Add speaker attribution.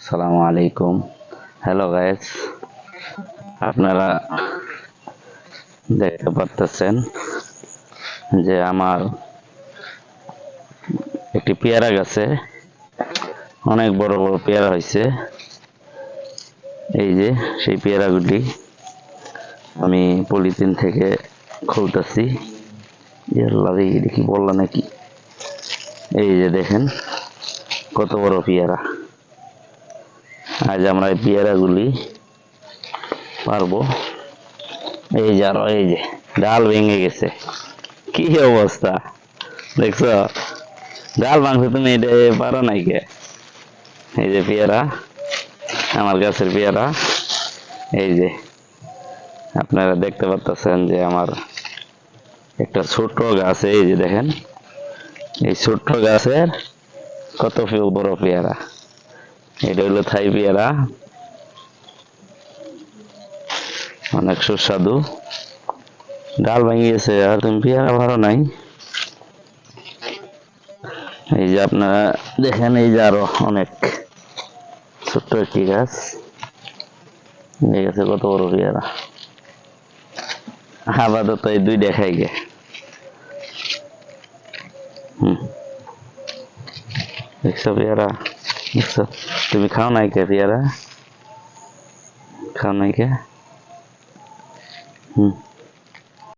Speaker 1: আসসালামু আলাইকুম। Hello guys, আপনারা দেখতে পাচ্ছেন যে আমার একটি পেয়ারা গাছে অনেক বড় বড় পেয়ারা হয়েছে। এই যে সেই পেয়ারাগুলি আমি পলিথিন থেকে খুলতেছি। এটা কি বললা নাকি? এই যে দেখেন কত বড় পেয়ারা। আজ আমরা এই পেয়ারাগুলি পারবো। এই যে আরো এই যে ডাল ভেঙে গেছে, কি অবস্থা দেখছো? ডাল ভাঙছে, তুমি এটা পারো নাই কে? এই যে পেয়ারা, আমার গাছের পেয়ারা। এই যে আপনারা দেখতে পাচ্ছেন যে আমার একটা ছোট্ট গাছ, এই যে দেখেন এই ছোট্ট গাছের কত বড় পেয়ারা। এটা হলো থাই পেয়ারা, অনেক সুস্বাদু। ডাল ভেঙে গেছে আর তুমি পেয়ারা ভালো নাই। এই যে আপনারা দেখেন, এই যে আরো অনেক ছোট্ট একটি গাছ, এই গাছে কত বড় পেয়ারা। আপাতত এই দুই দেখাই গে। দেখছো পেয়ারা? দেখছো? তুমি খাও নাই কে পেয়ারা? খাও নাই কে?